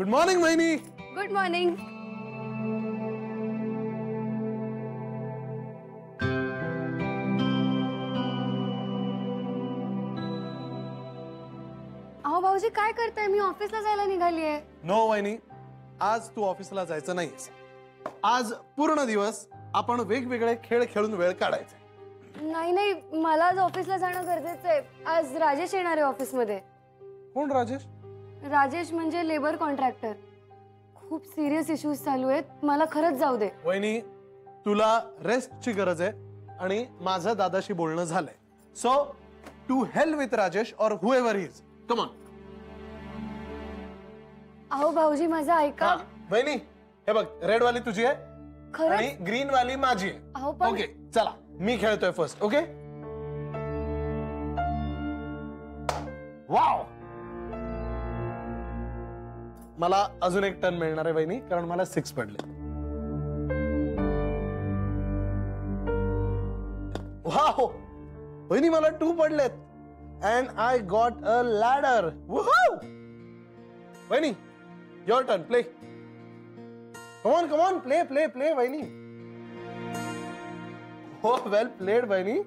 Good morning वहिनी. Good morning. अहो भाऊजी काय करताय? मी ऑफिसला जायला निघालीये. नो वहिनी, आज तू ऑफिसला जायचं नाहीस. आज पूर्ण दिवस आपण वेगवेगळे खेळ खेळून वेळ काढायचा. नाही नाही, मला आज ऑफिसला जाणं गरजेचं आहे. आज राजेश येणार आहे ऑफिसमध्ये. कोण राजेश? राजेश म्हणजे लेबर कॉन्ट्रॅक्टर. खूप सिरियस इश्यूज चालू आहेत. मला खरंच जाऊ दे. वहिनी, तुला रेस्टची गरज आहे आणि माझं दादाशी बोलणं झालंय. So to help with Rajesh or whoever he is. Come on. अहो भाऊजी माझं ऐका. वहिनी, हे बघ, रेड वाली तुझी आहे खरंच? आणि ग्रीन वाली माझी आहे. अहो पण ओके चला, मी खेळतोय फर्स्ट. ओके. वाव, मला अजून एक टर्न मिळणार आहे वहिनी, कारण मला 6 पडले. वाव वहिनी, मला 2 पडलेत. And I got a ladder. वहिनी, your turn. Play. Come on play play play वहिनी. हो, वेल प्लेड वहिनी.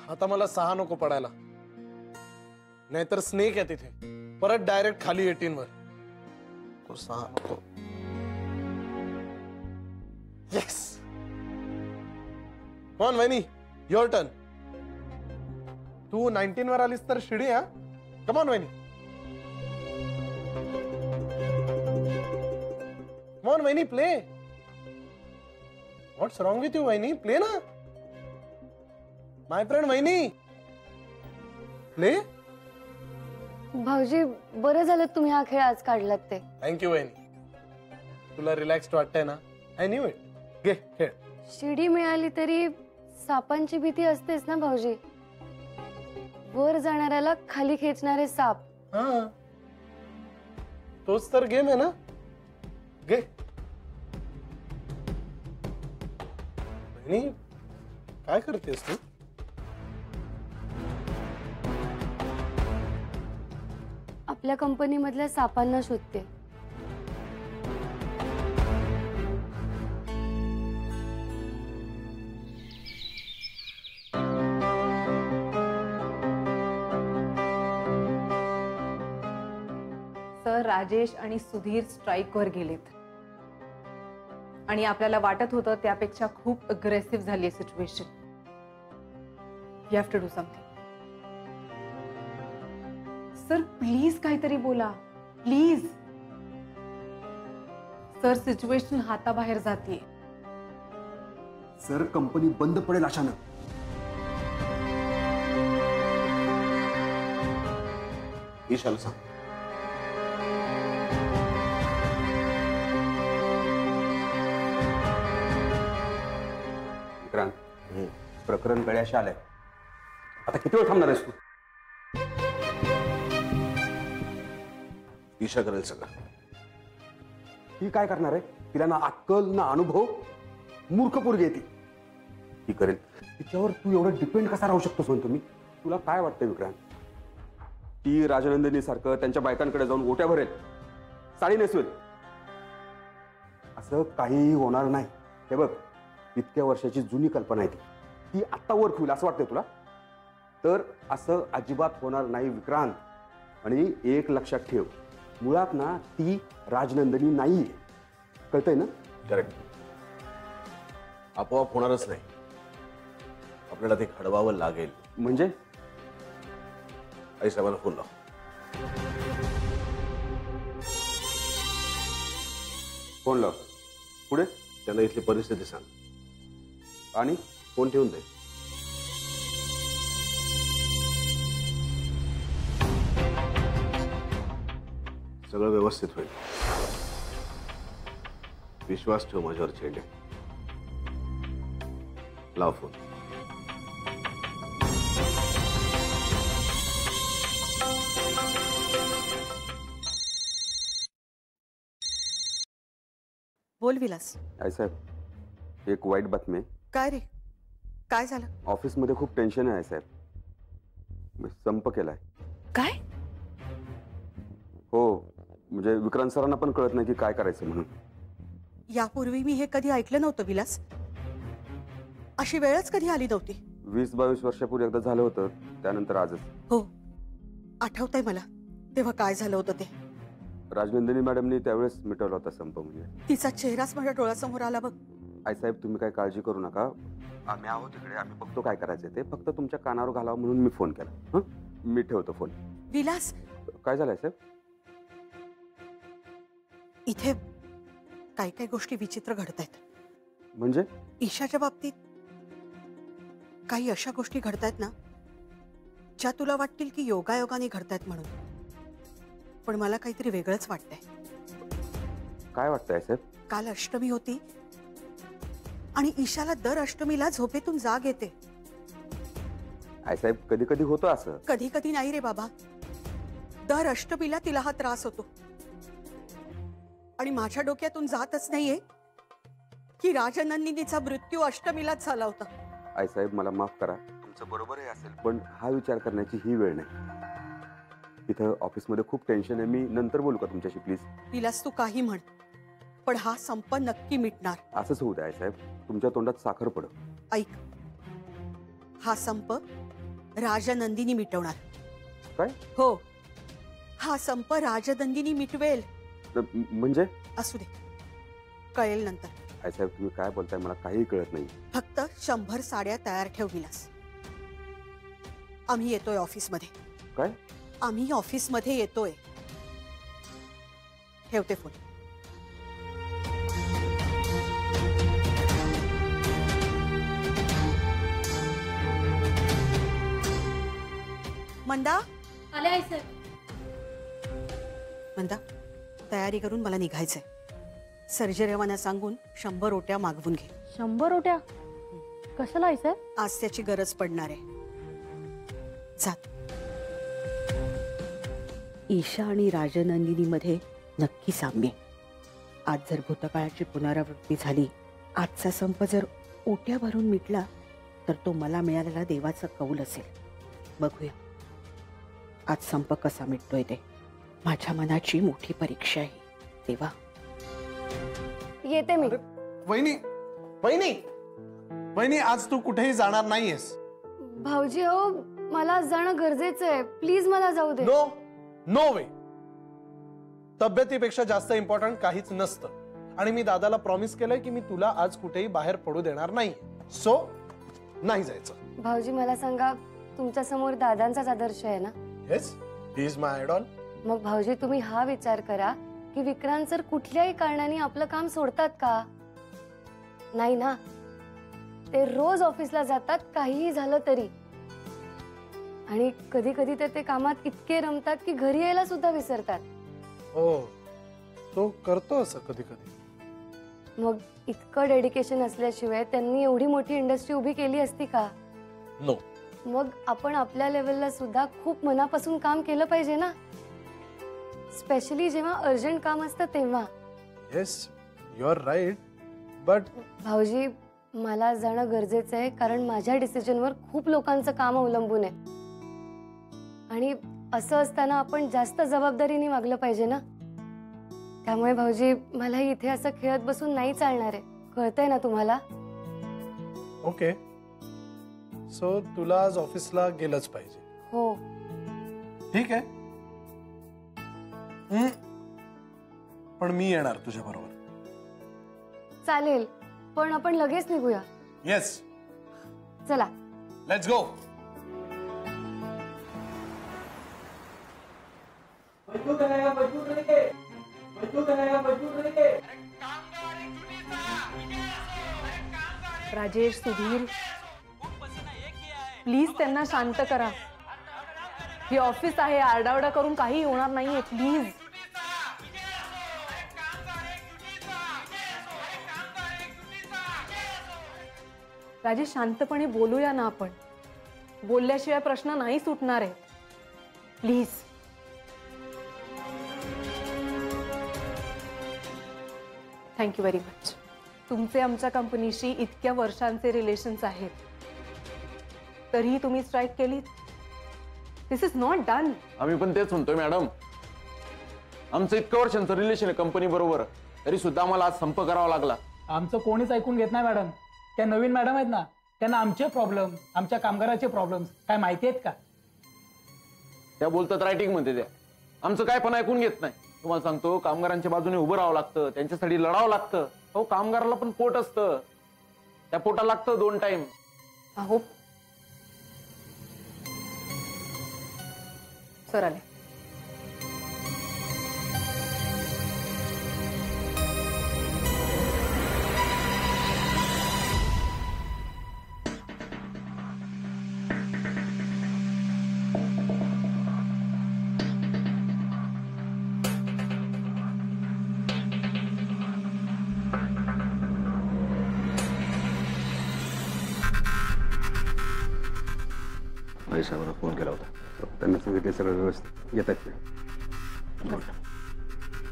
आता मला 6 नको पडायला, नाहीतर स्नेक आहे तिथे. परत डायरेक्ट खाली 18 वर. तो 6 नको. येस. कॉन वहिनी, योर टर्न. तू 19 वर आलीस तर शिडी. हा, कम ऑन वहिनी. कम ऑन वहिनी, play. What's wrong with you वहिनी? प्ले ना माय फ्रेंड. वहिनी प्ले. भाऊजी बरं झालं तुम्ही हा खेळ आज काढलात ते. थँक्यू वहिनी. तुला रिलॅक्स्ड वाटतंय ना? I knew it. घे खेळ. शिडी मिळाली तरी सापांची भीती असतेच ना भाऊजी. वर जाणाऱ्याला खाली खेचणारे साप. हा, तोच तर गेम आहे ना. घे. वहिनी, काय करतेस तू? आपल्या कंपनीमधल्या सापांना शोधते. सर, राजेश आणि सुधीर स्ट्राईकवर गेलेत आणि आपल्याला वाटत होतं त्यापेक्षा खूप अग्रेसिव्ह झाली आहे situation. You have to do something. Sir please काहीतरी बोला, प्लीज. सर सिच्युएशन हाताबाहेर जातीये. सर, कंपनी बंद पडेल अचानक. ईशाला सांग. विक्रांत, प्रकरण गळ्याशी आलंय. आता किती वेळ थांबणार आहेस तू? ईशा करेल सगळं. ती काय करणार आहे? तिला ना अक्कल ना अनुभव. मूर्ख पोरगी आहे ती. ती करेल. तिच्यावर तू एवढं डिपेंड कसा राहू शकतोस म्हणतो मी. तुला काय वाटतंय विक्रांत? ती राजनंदिनी सारखं त्यांच्या बायकांकडे जाऊन गोट्या भरेल, साडी नेसवेल? असं काहीही होणार नाही. हे बघ, इतक्या वर्षाची जुनी कल्पना आहे ती. ती आत्ता वर होईल असं वाटतंय तुला? तर असं अजिबात होणार नाही विक्रांत. आणि एक लक्षात ठेव, मुळात ना ती राजनंदिनी नाहीये. कळतंय ना? करेक्ट. आपोआप होणारच नाही, आपल्याला ते घडवावं लागेल. म्हणजे आई साहेबांना फोन लाव. फोन लाव. पुढे त्यांना इथली परिस्थिती सांग आणि फोन ठेवून दे. सगळं व्यवस्थित होईल. विश्वास ठेव माझ्यावर चेंडे. लाव फोन. बोल विलास. आई साहेब, एक वाईट बातमी आहे. काय रे, काय झालं? ऑफिसमध्ये खूप टेन्शन आहे आई साहेब. मी संप केलाय. काय? हो, म्हणजे विक्रांत सरांना पण कळत नाही की काय करायचं म्हणून. यापूर्वी मी हे कधी ऐकलं नव्हतं विलास. अशी वेळच कधी आली नव्हती. 20-22 वर्षापूर्वी एकदा झालं होतं, त्यानंतर आजच. हो, आठवतंय मला तेव्हा काय झालं होतं ते. राजनंदिनी मॅडमनी त्यावेळेस मिटवला होता संप. म्हणजे तिचा चेहराच माझ्या डोळ्यासमोर आला बघ. आईसाहेब, तुम्ही काय काळजी करू नका. आम्ही आहोत तिकडे. आम्ही बघतो काय करायचं ते. फक्त तुमच्या कानावर घालावं म्हणून मी फोन केला. हं, मी ठेवतो फोन. विलास, काय झालंय साहेब? इथे काही काही गोष्टी विचित्र घडत आहेत. म्हणजे? ईशाच्या बाबतीत काही अशा गोष्टी घडतायत ना ज्या तुला वाटतील की योगायोगाने घडतायत म्हणून, पण मला काहीतरी वेगळंच वाटतंय. काय वाटतंय साहेब? काल अष्टमी होती आणि ईशाला दर अष्टमीला झोपेतून जाग येते. आईसाहेब, कधी कधी होतं असं. कधी कधी नाही रे बाबा, दर अष्टमीला तिला हा त्रास होतो. आणि माझ्या डोक्यातून जातच नाहीये की राजनंदिनीचा मृत्यू अष्टमीलाच झाला होता. आईसाहेब, मला माफ करा. तुमचं बरोबरही असेल, पण हा विचार करण्याची ही वेळ नाही. इथं ऑफिसमध्ये खूप टेन्शन आहे. मी नंतर बोलू का तुमच्याशी प्लीज? विलास, तू काही म्हण, पण हा संप नक्की मिटणार. असंच होऊ द्या आईसाहेब. तुमच्या तोंडात साखर पड. ऐक, हा संप राजनंदिनी मिटवणार. काय? हो, हा संप राजनंदिनी मिटवेल. म्हणजे? असू दे, कळेल नंतर. आईसाहेब, तुम्ही काय बोलताय मला काही कळत नाही. फक्त 100 साड्या तयार ठेव विलास. आम्ही येतोय ऑफिसमध्ये. काय? आम्ही ऑफिसमध्ये येतोय. ठेवते फोन. मंदा, आले आई सर. मंदा, तयारी करून मला निघायचंय. सर्जरीवाना सांगून 100 रोट्या मागवून घे. 100 रोट्या कशाला आई सर? आज त्याची गरज पडणार आहे. जात. ईशा आणि राजनंदिनीमध्ये नक्की साम्य. आज जर भूतकाळाची पुनरावृत्ती झाली, आजचा संप जर ओट्या भरून मिटला, तर तो मला मिळालेला देवाचा कौल असेल. बघूया आज संप कसा मिटतोय ते. माझ्या मनाची मोठी परीक्षा आहे देवा. येते मी. वहिनी वहिनी वहिनी, आज तू कुठेही जाणार नाहीयेस. भाऊजी हो, मला जाणं गरजेचं आहे. प्लीज मला जाऊ दे. नो नो वे. तब्येतीपेक्षा जास्त इम्पॉर्टंट काहीच नसतं. आणि मी दादाला प्रॉमिस केलंय की मी तुला आज कुठेही बाहेर पडू देणार नाही. सो नाही जायचं. भाऊजी मला सांगा, तुमच्या समोर दादांचाच आदर्श आहे ना? Yes, he is my idol. मग भाऊजी तुम्ही हा विचार करा की विक्रांत सर कुठल्याही कारणाने आपलं काम सोडतात का? नाही ना. ते रोज ऑफिसला जातात, काहीही झालं तरी. आणि कधी कधी ते कामात इतके रमतात की घरी यायला सुद्धा विसरतात. हो, तो करतो असं कधी कधी. मग इतकं डेडिकेशन असल्याशिवाय त्यांनी एवढी मोठी इंडस्ट्री उभी केली असती का? नो. मग आपण आपल्या लेवलला सुद्धा खूप मनापासून काम केलं पाहिजे ना, स्पेशली जेव्हा अर्जंट काम असतं तेव्हा. Yes, you are right. But भाऊजी, मला जाणं गरजेचं आहे, कारण माझ्या डिसिजनवर खूप लोकांचं काम अवलंबून आहे. आणि असं असताना आपण जास्त जबाबदारीने वागलं पाहिजे ना. त्यामुळे भाऊजी, मला इथे असं खेळत बसून नाही चालणार आहे. कळतंय ना तुम्हाला? ओके, सो तुला आज ऑफिसला गेलंच पाहिजे. हो. ठीक आहे. पण मी येणार तुझ्या बरोबर. चालेल, पण आपण लगेच निघूया. येस, चला. Let's go. Rajesh, Sudhir, please त्यांना शांत करा. हे ऑफिस आहे, आरडाओरडा करून काही होणार नाहीये. प्लीज. राजेश, शांतपणे बोलूया ना आपण. बोलल्याशिवाय प्रश्न नाही सुटणार आहे. प्लीज. Thank you very much. तुमचे आमच्या कंपनीशी इतक्या वर्षांचे रिलेशन्स आहेत, तरीही तुम्ही स्ट्राईक केली. दिस इज नॉट डन. आम्ही पण तेच म्हणतोय मॅडम. आमचं इतकं वर्षांचं रिलेशन आहे कंपनी बरोबर, तरी सुद्धा आम्हाला आज संप करावा लागला. आमचं कोणीच ऐकून घेत नाही मॅडम. त्या नवीन मॅडम आहेत ना, त्यांना आमचे प्रॉब्लेम, आमच्या कामगाराचे प्रॉब्लेम्स काय माहिती आहेत का? त्या बोलतात रायटिंग मध्ये द्या, आमचं काय पण ऐकून घेत नाही. तुम्हाला सांगतो, कामगारांच्या बाजूने उभं राहावं लागतं, त्यांच्यासाठी लढावं लागतं. हो, कामगाराला पण पोट असतं, त्या पोटाला लागतं 2 टाइम. अहो सर आले. भाई साहेबांना फोन केला होता. त्यांना सांगितले सगळं व्यवस्थित येत आहेत.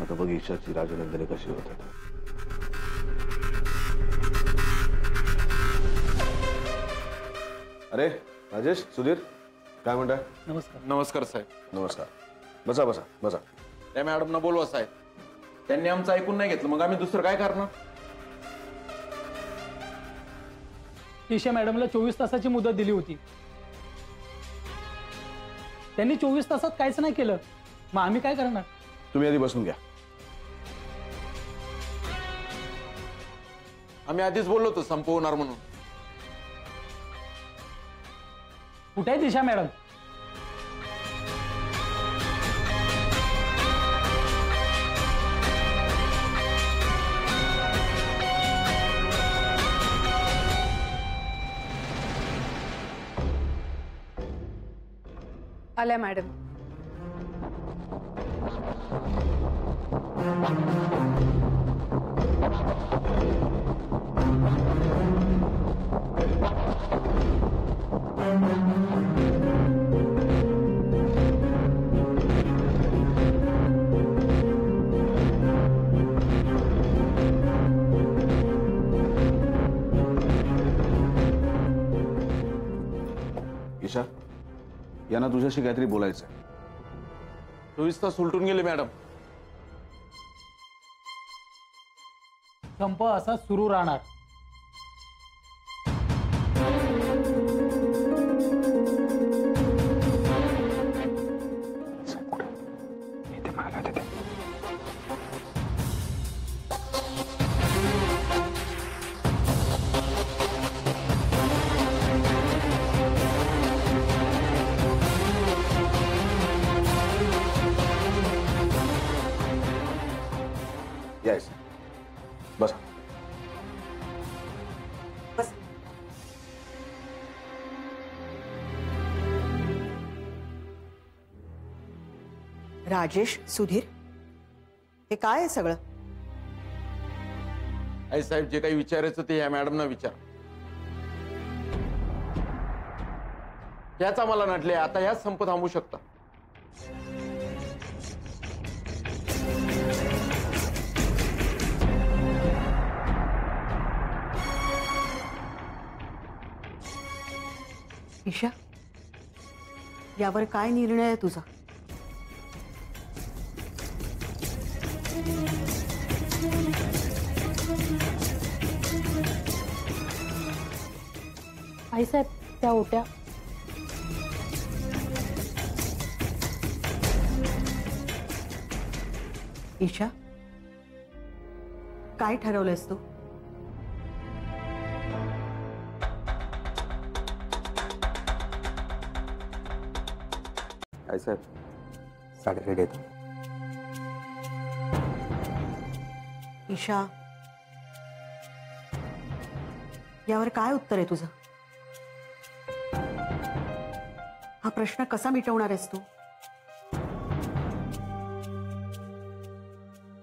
आता बघ ईशाची राजनंदिनी कशी होतात. अरे राजेश, सुधीर, काय म्हणताय? नमस्कार. नमस्कार साहेब. नमस्कार. बसा बसा बसा. त्या मॅडमना बोलवा साहेब. त्यांनी आमचं ऐकून नाही घेतलं, मग आम्ही दुसरं काय करणार? ईशा मॅडमला 24 तासाची मुदत दिली होती. त्यांनी 24 तासात काहीच नाही केलं, मग आम्ही काय करणार? तुम्ही आधी बसून घ्या. आम्ही आधीच बोललो होतो संप होणार म्हणून. कुठे आहे ईशा मॅडम? आल्या मॅडम. ईशा, यांना तुझ्याशी काहीतरी बोलायचं आहे. 24 तास उलटून गेले मॅडम. संप असा सुरू राहणार. येस, बसा. राजेश, सुधीर, हे काय आहे सगळं? आई साहेब, जे काही विचारायचं ते या मॅडमना विचार. याच आम्हाला नटले, आता याच संप थांबू शकता. ईशा, यावर काय निर्णय आहे तुझा? आईसाहेब, त्या ओट्या. ईशा, काय ठरवलंयस तू? काय साहेब, साडे रेडी आहेत. ईशा, यावर काय उत्तर आहे तुझं? हा प्रश्न कसा मिटवणार आहेस तू?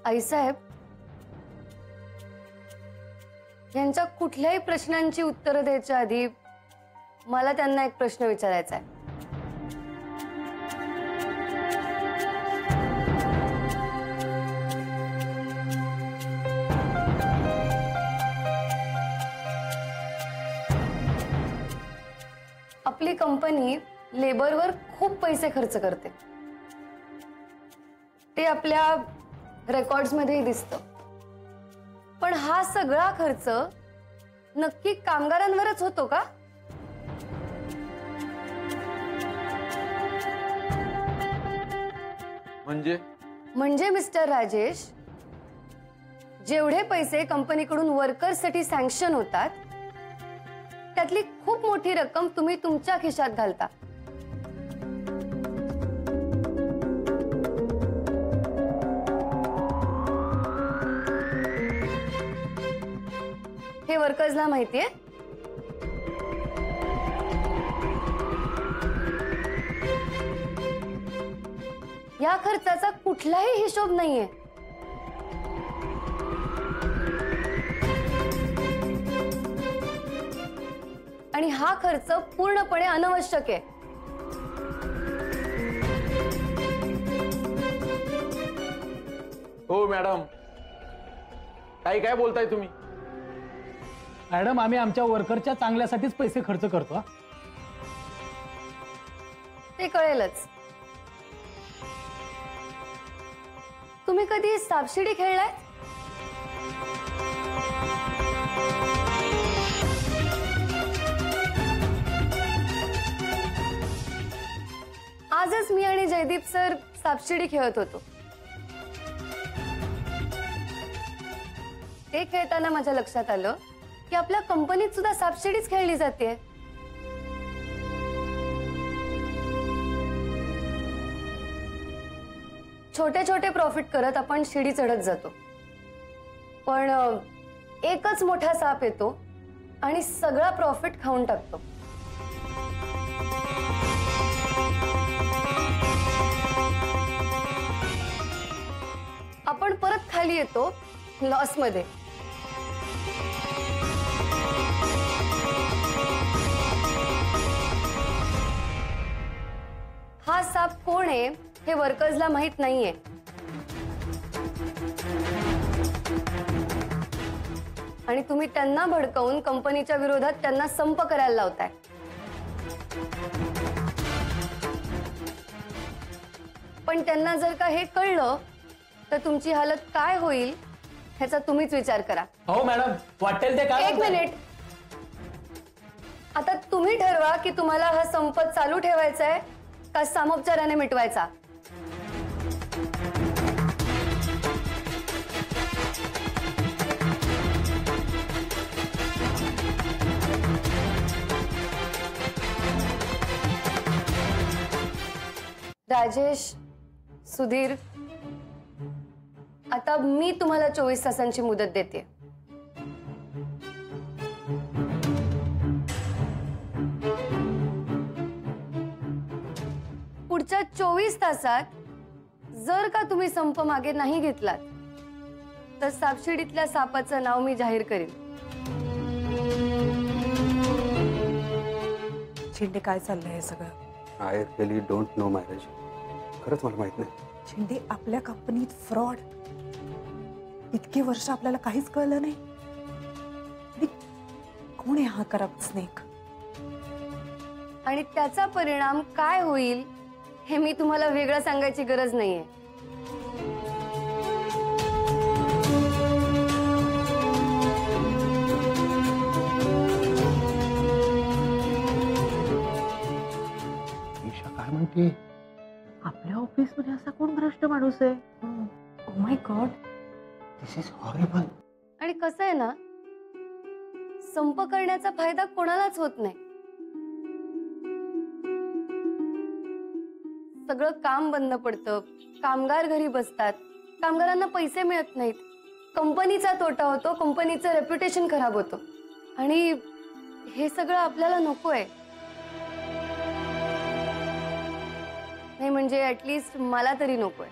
आईसाहेब, यांच्या कुठल्याही प्रश्नांची उत्तरं द्यायच्या आधी मला त्यांना एक प्रश्न विचारायचा आहे. आपली कंपनी लेबरवर खूप पैसे खर्च करते. ते ते आपल्या रेकॉर्ड्स मध्ये दिसतं, पण हा सगळा खर्च नक्की कामगारांवरच होतो का? म्हणजे मिस्टर राजेश, जेवढे पैसे कंपनीकडून वर्कर्ससाठी सँक्शन होतात त्यातली खूप मोठी रक्कम तुम्ही तुमच्या खिशात घालता. हे वर्कर्सला माहितीये? या खर्चाचा कुठलाही हिशोब नाहीये. आणि हा खर्च पूर्णपणे अनावश्यक आहे. हो मॅडम, काय बोलताय तुम्ही? मॅडम, आम्ही आमच्या वर्करच्या चांगल्यासाठीच पैसे खर्च करतो. ते कळेलच. तुम्ही कधी सापशिडी खेळलाय? आजच मी आणि जयदीप सर सापशिडी खेळत होतो. ते खेळताना माझ्या लक्षात आलं की आपल्या कंपनीत सुद्धा सापशिडीच खेळली जाते. छोटे छोटे प्रॉफिट करत आपण शिडी चढत जातो, पण एकच मोठा साप येतो आणि सगळा प्रॉफिट खाऊन टाकतो. आपण परत खाली येतो लॉस मध्ये. हा साप कोण आहे हे वर्कर्सला माहित नाहीये. आणि तुम्ही त्यांना भडकवून कंपनीच्या विरोधात त्यांना संप करायला लावताय. पण त्यांना जर का हे कळलं तर तुमची हालत काय होईल ह्याचा तुम्हीच विचार करा. हो मॅडम, वाटेल ते काय. एक मिनिट. आता तुम्ही ठरवा की तुम्हाला हा संप चालू ठेवायचा आहे का सामोपचाराने मिटवायचा. राजेश, सुधीर, आता मी तुम्हाला 24 तासांची मुदत देते. पुढच्या 24 तासात जर का तुम्ही संप मागे नाही घेतलात तर सापशिडीतल्या सापाचं नाव मी जाहीर करेन. शिंदे, काय चाललंय हे सगळं? I really don't know marriage. खरंच मला माहित नाही. शिंदे, आपल्या कंपनीत फ्रॉड. इतकी वर्ष आपल्याला काहीच कळलं नाही. कोण आहे हा करप्ट स्नेक? आणि त्याचा परिणाम काय होईल हे मी तुम्हाला वेगळं सांगायची गरज नाहीये. ईशा काय म्हणते? आपल्या ऑफिस मध्ये असा कोण भ्रष्ट माणूस आहे? Oh my God, this is horrible. आणि कसं आहे ना, संप करण्याचा फायदा कोणालाच होत नाही. सगळं काम बंद पडतं, कामगार घरी बसतात, कामगारांना पैसे मिळत नाहीत, कंपनीचा तोटा होतो, कंपनीचं रेप्युटेशन खराब होतं. आणि हे सगळं आपल्याला नकोय. नाही म्हणजे ऍटलीस्ट मला तरी नकोय.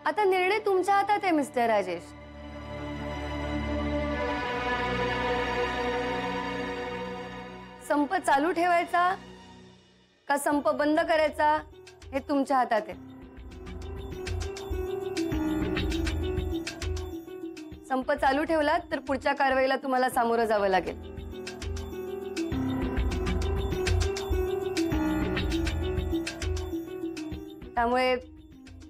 आता निर्णय तुमच्या हातात आहे मिस्टर राजेश. संप चालू ठेवायचा का संप बंद करायचा हे तुमच्या हातात आहे. संप चालू ठेवलात तर पुढच्या कारवाईला तुम्हाला सामोरं जावं लागेल. त्यामुळे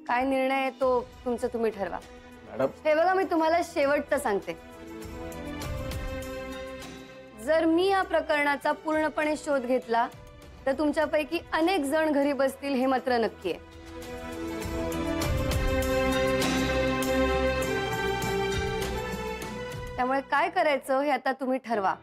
काय निर्णय आहे तो तुमचं तुम्ही ठरवा. मॅडम हे बघा, मी तुम्हाला शेवटचं सांगते, जर मी या प्रकरणाचा पूर्णपणे शोध घेतला तर तुमच्यापैकी अनेक जण घरी बसतील हे मात्र नक्की आहे. त्यामुळे काय करायचं हे आता तुम्ही ठरवा.